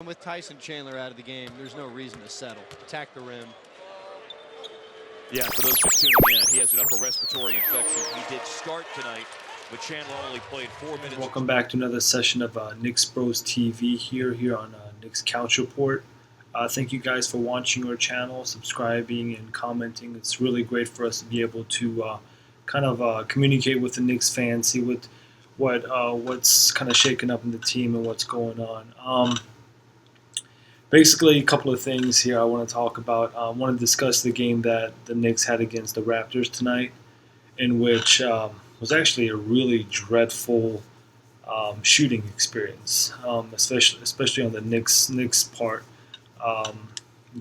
With Tyson Chandler out of the game, there's no reason to settle. Attack the rim. Yeah, for those just tuning in, he has an upper respiratory infection. He did start tonight, but Chandler only played 4 minutes. Welcome back to another session of Knicks Bros TV here on Knicks Couch Report. Thank you guys for watching our channel, subscribing, and commenting. It's really great for us to be able to communicate with the Knicks fans, see what's kind of shaking up in the team and what's going on. Basically, a couple of things here I want to talk about. I want to discuss the game that the Knicks had against the Raptors tonight, in which was actually a really dreadful shooting experience, especially on the Knicks part.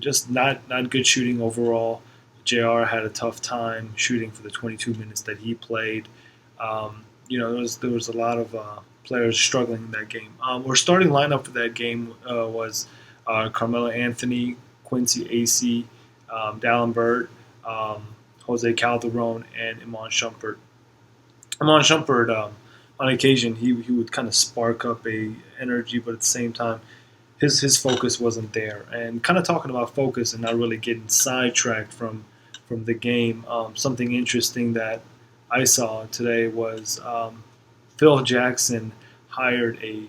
Just not good shooting overall. JR had a tough time shooting for the 22 minutes that he played. There was a lot of players struggling in that game. Our starting lineup for that game was Carmelo Anthony, Quincy Acee, Dallin Bird, Jose Calderon, and Iman Shumpert. Iman Shumpert, on occasion, he would kind of spark up a energy, but at the same time, his focus wasn't there. And kind of talking about focus and not really getting sidetracked from the game, something interesting that I saw today was Phil Jackson hired a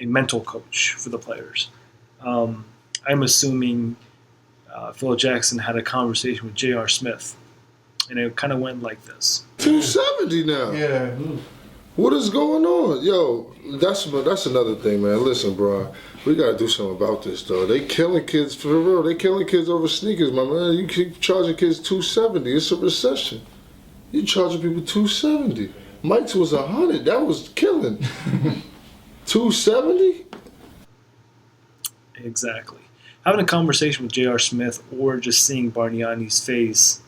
mental coach for the players. I'm assuming Phil Jackson had a conversation with J.R. Smith, and it kind of went like this. 270 now. Yeah. What is going on? Yo, that's another thing, man. Listen, bro, we got to do something about this, though. They killing kids, for real. They killing kids over sneakers, my man. You keep charging kids 270. It's a recession. You charging people 270. Mike's was 100. That was killing. 270? Exactly. Having a conversation with J.R. Smith or just seeing Bargnani's face,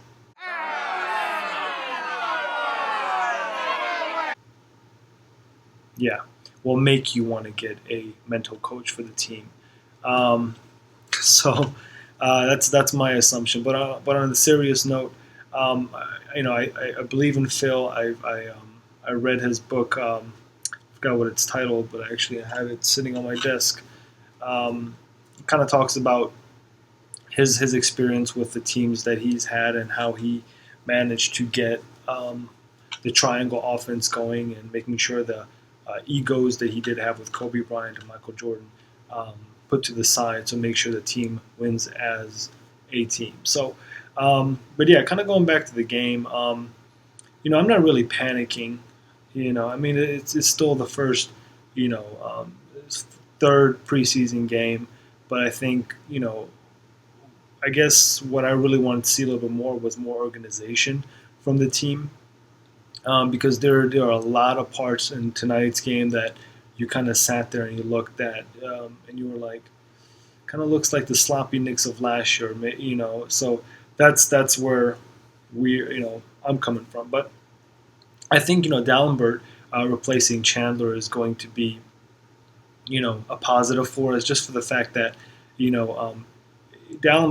will make you want to get a mental coach for the team. So that's my assumption. But on the serious note, I believe in Phil. I read his book. I forgot what it's titled, but actually I have it sitting on my desk. Kind of talks about his experience with the teams that he's had and how he managed to get the triangle offense going and making sure the egos that he did have with Kobe Bryant and Michael Jordan put to the side to make sure the team wins as a team. So, but yeah, kind of going back to the game, I'm not really panicking. It's still the first, third preseason game. But I think, I guess what I really wanted to see a little bit more was more organization from the team. Because there are a lot of parts in tonight's game that you kind of sat there and you looked at and you were like, kind of looks like the sloppy Knicks of last year, So that's where I'm coming from. But I think, Dallin Bird replacing Chandler is going to be, a positive for us, just for the fact that, Dallin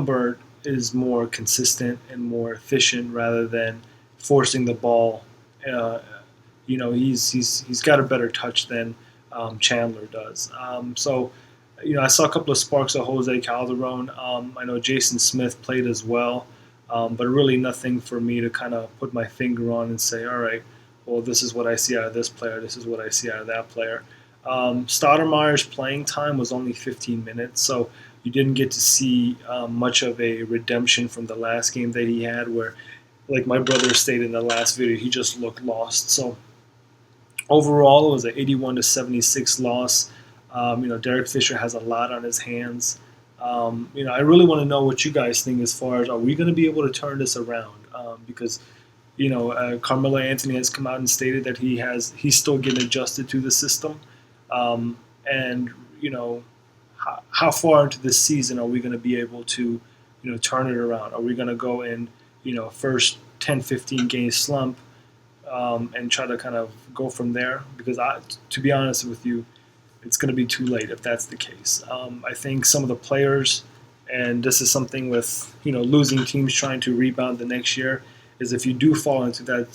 Bird is more consistent and more efficient rather than forcing the ball. He's got a better touch than Chandler does. I saw a couple of sparks of Jose Calderon. I know Jason Smith played as well, but really nothing for me to kind of put my finger on and say, all right, well, this is what I see out of this player. This is what I see out of that player. Stoudemire's playing time was only 15 minutes, so you didn't get to see much of a redemption from the last game that he had where, like my brother stated in the last video, he just looked lost. So overall, it was an 81-76 loss. Derek Fisher has a lot on his hands. I really want to know what you guys think as far as, are we going to be able to turn this around? Because Carmelo Anthony has come out and stated that he's still getting adjusted to the system. And how far into this season are we going to be able to, turn it around? Are we going to go in, first 10, 15 game slump and try to kind of go from there? Because to be honest with you, it's going to be too late if that's the case. I think some of the players, and this is something with, losing teams trying to rebound the next year, is if you do fall into that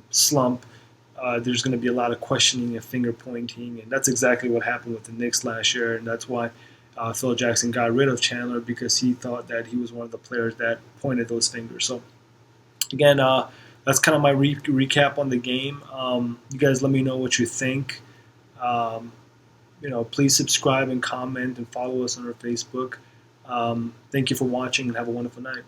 slump, there's going to be a lot of questioning and finger pointing, and that's exactly what happened with the Knicks last year, and that's why Phil Jackson got rid of Chandler because he thought that he was one of the players that pointed those fingers. So again, that's kind of my recap on the game. You guys let me know what you think. Please subscribe and comment and follow us on our Facebook. Thank you for watching and have a wonderful night.